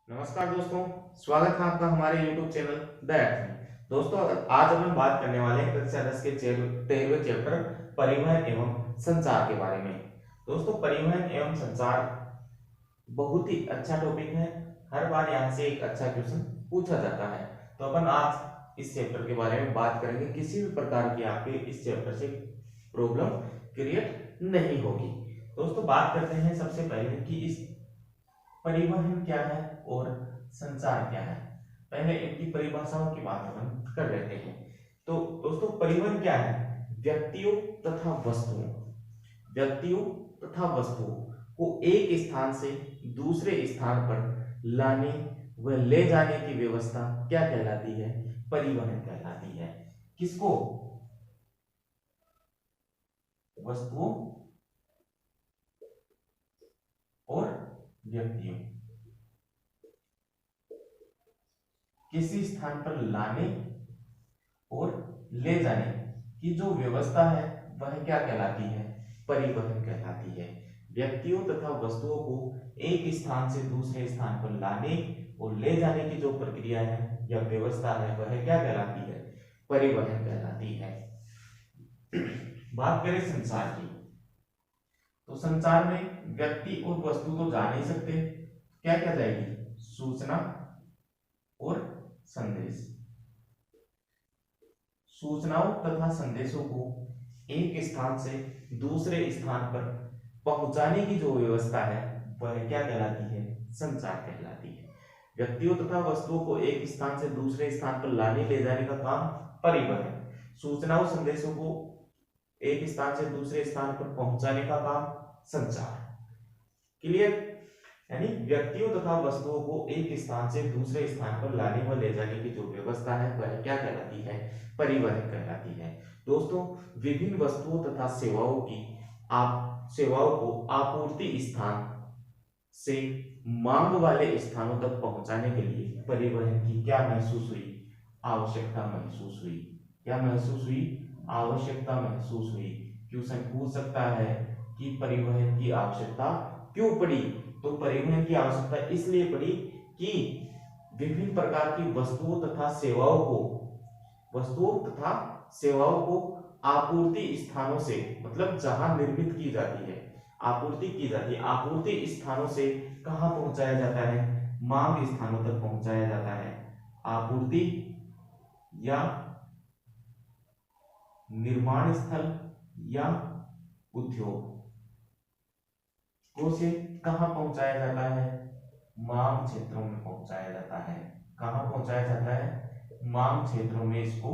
नमस्कार दोस्तों, स्वागत है आपका हमारे YouTube चैनल द अर्थ में। दोस्तों, आज हम बात करने वाले हैं कक्षा 10 के 13वें चैप्टर परिवहन एवं संचार के बारे में। दोस्तों, परिवहन एवं संचार बहुत ही अच्छा टॉपिक है। हर बार यहाँ से एक अच्छा क्वेश्चन पूछा जाता है। तो अपन आज इस चैप्टर के बारे में बात करेंगे। किसी भी प्रकार की आपके इस चैप्टर से प्रॉब्लम क्रिएट नहीं होगी। दोस्तों, बात करते हैं सबसे पहले कि इस परिवहन क्या है और संचार क्या है। पहले इनकी परिभाषाओं की बात अपन कर लेते हैं। तो दोस्तों, परिवहन क्या है? व्यक्तियों तथा वस्तुओं व्यक्तियों तथा वस्तुओं को एक स्थान से दूसरे स्थान पर लाने व ले जाने की व्यवस्था क्या कहलाती है? परिवहन कहलाती है। किसको? वस्तुओं और व्यक्तियों किसी स्थान पर लाने और ले जाने की जो व्यवस्था है वह क्या कहलाती है? परिवहन कहलाती है। व्यक्तियों तथा वस्तुओं को एक स्थान से दूसरे स्थान पर लाने और ले जाने की जो प्रक्रिया है या व्यवस्था है वह क्या कहलाती है? परिवहन कहलाती है। बात करें संचार की, तो संचार में व्यक्ति और वस्तु तो जा नहीं सकते। क्या क्या जाएगी? सूचना और संदेश। सूचनाओं तथा संदेशों को एक स्थान से दूसरे स्थान पर पहुंचाने की जो व्यवस्था है वह क्या कहलाती है? संचार कहलाती है। व्यक्तियों तथा वस्तुओं को एक स्थान से दूसरे स्थान पर लाने ले जाने का काम परिवहन। सूचनाओं संदेशों को एक स्थान से दूसरे स्थान पर पहुंचाने का काम संचार। क्लियर? यानी व्यक्तियों तथा वस्तुओं को एक स्थान से दूसरे स्थान पर लाने व ले जाने की जो व्यवस्था है वह क्या कहलाती है? परिवहन कहलाती है। दोस्तों, विभिन्न वस्तुओं तथा सेवाओं को आपूर्ति स्थान से मांग वाले स्थानों तक पहुंचाने के लिए परिवहन की क्या महसूस हुई? आवश्यकता महसूस हुई। क्या महसूस हुई? आवश्यकता महसूस हुई। क्वेश्चन पूछ सकता है कि परिवहन की आवश्यकता क्यों पड़ी? तो परिवहन की आवश्यकता इसलिए पड़ी कि विभिन्न प्रकार की वस्तुओं तथा सेवाओं को आपूर्ति स्थानों से, मतलब जहां निर्मित की जाती है, आपूर्ति की जाती है, आपूर्ति स्थानों से कहां पहुंचाया जाता है? मांग स्थानों तक पहुंचाया जाता है। आपूर्ति या निर्माण स्थल या उद्योग को से कहां पहुंचाया जाता है? मांग क्षेत्रों में पहुंचाया जाता है। कहां पहुंचाया जाता है? मांग क्षेत्रों में इसको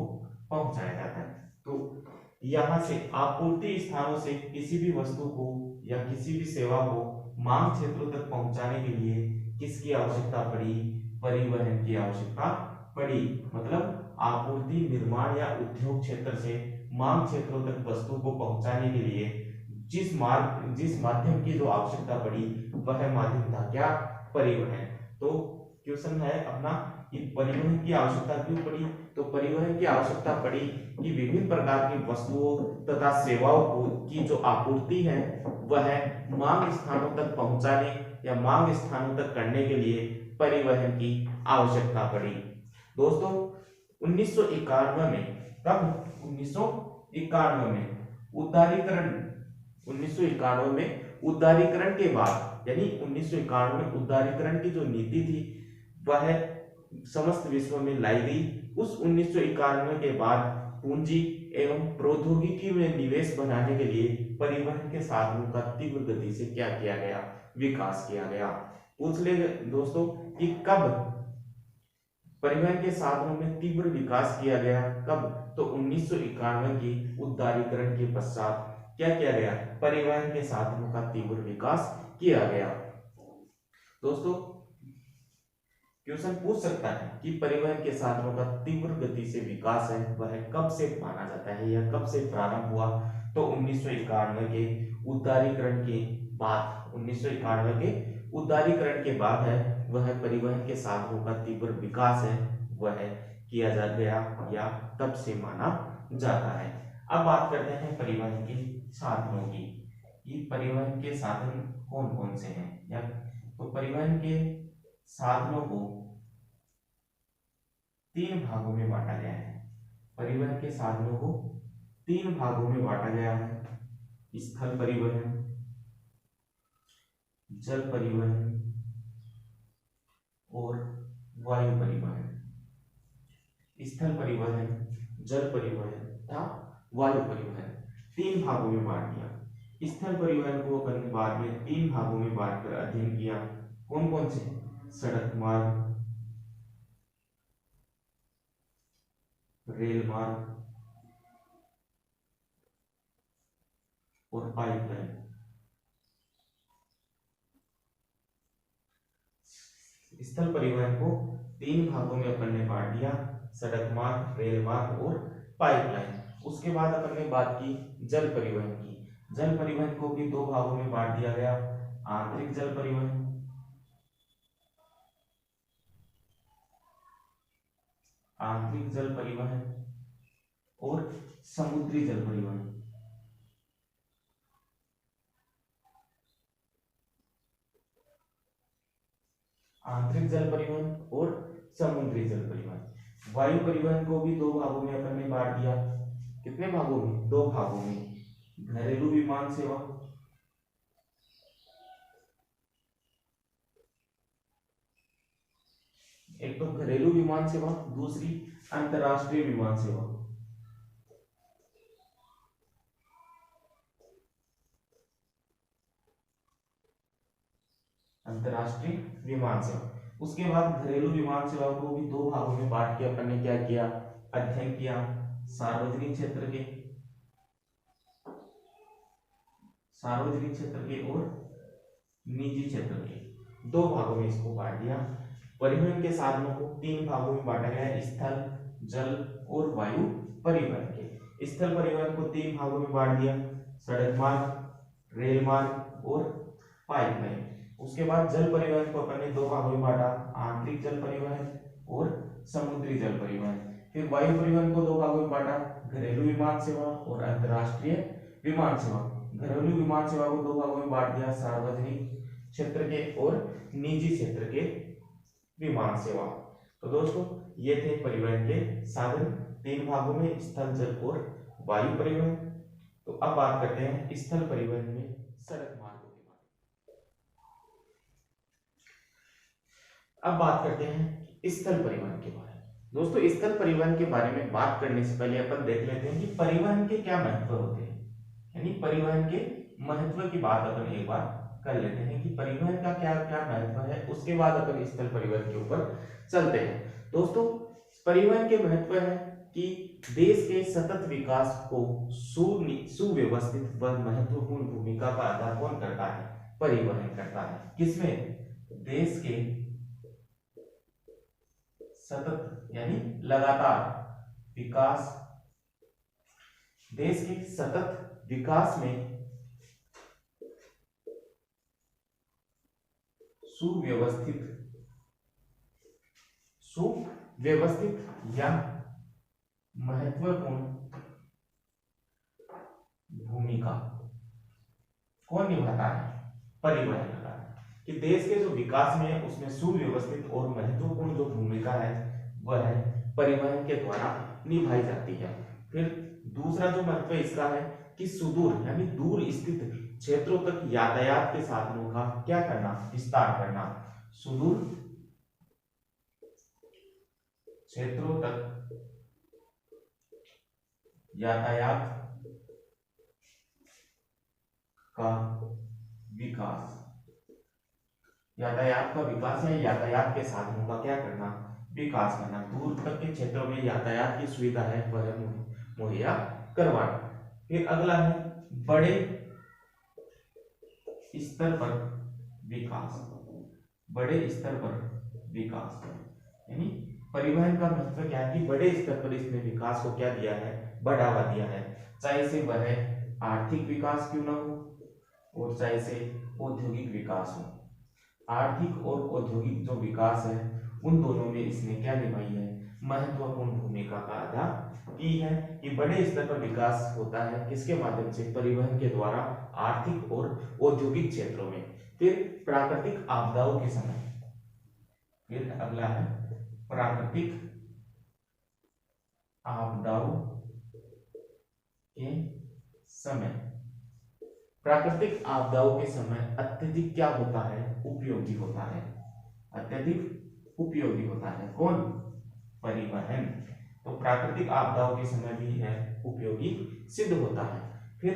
पहुंचाया जाता है। तो यहां से आपूर्ति स्थानों से किसी भी वस्तु को या किसी भी सेवा को मांग क्षेत्रों तक पहुंचाने के लिए किसकी आवश्यकता पड़ी? परिवहन की आवश्यकता पड़ी। मतलब आपूर्ति, निर्माण या उद्योग क्षेत्र से मांग क्षेत्रों तक वस्तु को पहुंचाने के लिए जिस माध्यम की जो आवश्यकता पड़ी वह माध्यम था क्या? परिवहन। तो क्वेश्चन है अपना कि परिवहन की आवश्यकता क्यों पड़ी? तो परिवहन की आवश्यकता पड़ी कि विभिन्न प्रकार की वस्तुओं तथा सेवाओं को की जो आपूर्ति है वह मांग स्थानों तक पहुंचाने या मांग स्थानों तक करने के लिए परिवहन की आवश्यकता पड़ी। दोस्तों, 1991 में, कब? 1991 में उदारीकरण 1991 में उदारीकरण के बाद, यानी 1991 में उदारीकरण की जो नीति थी वह समस्त विश्व में लाई गई। उस 1991 के बाद पूंजी एवं प्रौद्योगिकी में निवेश बढ़ाने के लिए परिवहन के साधनों का तीव्र गति से क्या किया गया? विकास किया गया। पूछ ले दोस्तों कि कब परिवहन के साधनों में तीव्र विकास किया गया? कब? तो 1991 की उदारीकरण के पश्चात क्या किया गया? परिवहन के साधनों का तीव्र विकास किया गया। दोस्तों, क्वेश्चन पूछ सकता है कि परिवहन के साधनों का तीव्र गति से विकास है वह कब से माना जाता है या कब से प्रारंभ हुआ? तो 1991 के उदारीकरण के बाद, 1991 के उदारीकरण के बाद है वह परिवहन के साधनों का तीव्र विकास है वह किया जा गया या तब से माना जाता है। अब बात करते हैं परिवहन के साधनों की। ये परिवहन के साधन कौन कौन से हैं? या तो परिवहन के साधनों को 3 भागों में बांटा गया है। परिवहन के साधनों को 3 भागों में बांटा गया है। स्थल परिवहन, जल परिवहन और वायु परिवहन। स्थल परिवहन, जल परिवहन तथा वायु परिवहन 3 भागों में बांट दिया। स्थल परिवहन को अपन बाद में 3 भागों में बांटकर अध्ययन किया। कौन कौन से? सड़क मार्ग, रेल मार्ग और पाइपलाइन। स्थल परिवहन को 3 भागों में अपन ने बांट दिया, सड़क मार्ग, रेल मार्ग और पाइपलाइन। उसके बाद अपन ने बात की जल परिवहन की। जल परिवहन को भी 2 भागों में बांट दिया गया, आंतरिक जल परिवहन और समुद्री जल परिवहन। आंतरिक जल परिवहन और समुद्री जल परिवहन। वायु परिवहन को भी 2 भागों में अपन ने बांट दिया। कितने भागों में? 2 भागों में। घरेलू विमान सेवा एक तो घरेलू विमान सेवा, दूसरी अंतरराष्ट्रीय विमान सेवा। अंतरराष्ट्रीय विमान सेवा। उसके बाद घरेलू विमान सेवा को भी 2 भागों में बांट के अपन ने क्या किया? अध्ययन किया। सार्वजनिक क्षेत्र के और निजी क्षेत्र के 2 भागों में इसको बांट दिया। परिवहन के साधनों को 3 भागों में बांटा गया है, स्थल, जल और वायु परिवहन के। स्थल परिवहन को 3 भागों में बांट दिया, सड़क मार्ग, रेल मार्ग और पाइपलाइन। उसके बाद जल परिवहन को अपन ने 2 भागों में बांटा, आंतरिक जल परिवहन और समुद्री जल परिवहन। फिर वायु परिवहन को 2 भागों में बांटा, घरेलू विमान सेवा और अंतरराष्ट्रीय विमान सेवा। घरेलू विमान सेवा को 2 भागों में बांट दिया, सार्वजनिक क्षेत्र के और निजी क्षेत्र के विमान सेवा। तो दोस्तों ये थे परिवहन के साधन 3 भागों में, स्थल, जल और वायु परिवहन। तो अब बात करते हैं स्थल परिवहन में सड़क मार्गों के बारे में। अब बात करते हैं स्थल परिवहन के बारे में। दोस्तों स्थल परिवहन के बारे में बात करने से पहले अपन देख लेते हैं कि परिवहन के क्या महत्व होते हैं, यानी परिवहन के महत्व की बात अपन एक बार कर लेते हैं कि परिवहन का क्या क्या महत्व है। उसके बाद अपन स्थल परिवहन के ऊपर चलते हैं। दोस्तों परिवहन के महत्व है कि देश के सतत विकास को सुव्यवस्थित व महत्वपूर्ण भूमिका का अदा कौन करता है? परिवहन करता है। किसमें? देश के सतत यानी लगातार विकास, देश के सतत विकास में सुव्यवस्थित या महत्वपूर्ण भूमिका कौन निभाता है? परिवहन करता है। कि देश के जो विकास में है उसमें सुव्यवस्थित और महत्वपूर्ण जो भूमिका है वह है परिवहन के द्वारा निभाई जाती है। फिर दूसरा जो महत्व इसका है कि सुदूर यानी दूर स्थित क्षेत्रों तक यातायात के साधनों का क्या करना? विस्तार करना। सुदूर क्षेत्रों तक यातायात का विकास, यातायात का विकास है, यातायात के साधनों का क्या करना? विकास करना। दूर तक के क्षेत्रों में यातायात की सुविधा है वह मुहैया करवाना। फिर अगला है बड़े स्तर पर विकास। बड़े स्तर पर विकास यानी परिवहन का महत्व क्या है कि बड़े स्तर पर इसने विकास को क्या दिया है? बढ़ावा दिया है। चाहे से वह आर्थिक विकास क्यों ना हो और चाहे से औद्योगिक विकास हो। आर्थिक और औद्योगिक जो विकास है उन दोनों में इसने क्या निभाई है? महत्वपूर्ण भूमिका का अदा की है। कि बड़े स्तर पर विकास होता है किसके माध्यम से? परिवहन के द्वारा आर्थिक और औद्योगिक क्षेत्रों में। फिर प्राकृतिक आपदाओं के समय फिर अगला है प्राकृतिक आपदाओं के समय। प्राकृतिक आपदाओं के समय अत्यधिक क्या होता है, उपयोगी होता है, अत्यधिक उपयोगी होता है कौन, परिवहन। तो प्राकृतिक आपदाओं के समय भी है उपयोगी सिद्ध होता है। फिर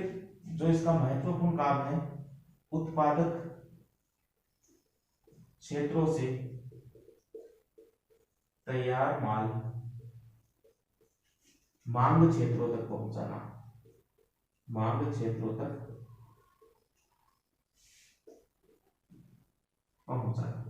जो इसका महत्वपूर्ण काम है, उत्पादक क्षेत्रों से तैयार माल मांग क्षेत्रों तक पहुंचाना, मांग क्षेत्रों तक पहुंचाना।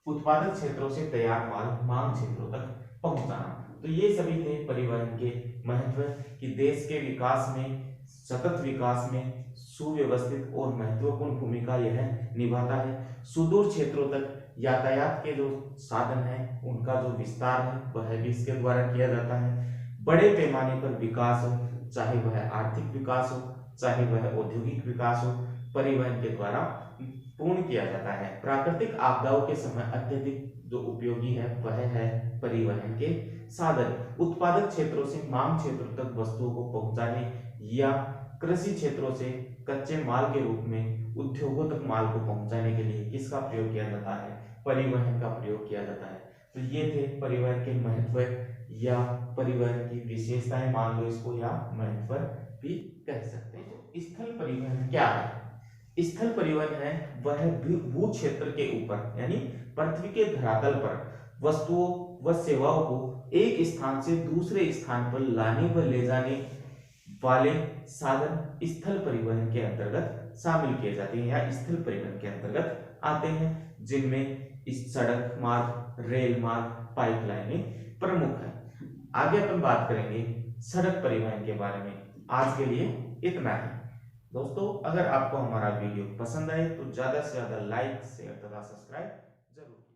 उत्पादक क्षेत्रों से तैयार माल मांग क्षेत्रों तक पहुंचाना। तो ये सभी थे परिवहन के महत्व, कि देश के विकास में, सतत विकास में सुव्यवस्थित और महत्वपूर्ण भूमिका यह निभाता है। सुदूर क्षेत्रों तक यातायात के जो साधन है उनका जो विस्तार है वह भी इसके द्वारा किया जाता है। बड़े पैमाने पर विकास हो, चाहे वह आर्थिक विकास हो, चाहे वह औद्योगिक विकास हो, परिवहन के द्वारा पूर्ण किया जाता है। प्राकृतिक आपदाओं के समय अत्यधिक जो उपयोगी है वह है परिवहन के साधन। उत्पादक क्षेत्रों से मांग क्षेत्रों तक वस्तुओं को पहुंचाने या कृषि क्षेत्रों से कच्चे माल के रूप में उद्योगों तक माल को पहुंचाने के लिए किसका प्रयोग किया जाता है, परिवहन का प्रयोग किया जाता है। तो ये थे परिवहन के महत्व या परिवहन की विशेषताएं, मान लो इसको, या महत्व भी कह सकते हैं। तो स्थल परिवहन क्या है? स्थल परिवहन है वह भू क्षेत्र के ऊपर यानी पृथ्वी के धरातल पर वस्तुओं व सेवाओं को एक स्थान से दूसरे स्थान पर लाने व ले जाने वाले साधन स्थल परिवहन के अंतर्गत शामिल किए जाते हैं या स्थल परिवहन के अंतर्गत आते हैं, जिनमें इस सड़क मार्ग, रेल मार्ग, पाइपलाइनें प्रमुख है। आगे अपन बात करेंगे सड़क परिवहन के बारे में। आज के लिए इतना ही दोस्तों। अगर आपको हमारा वीडियो पसंद आए तो ज्यादा से ज्यादा लाइक, शेयर तथा सब्सक्राइब जरूर कीजिए।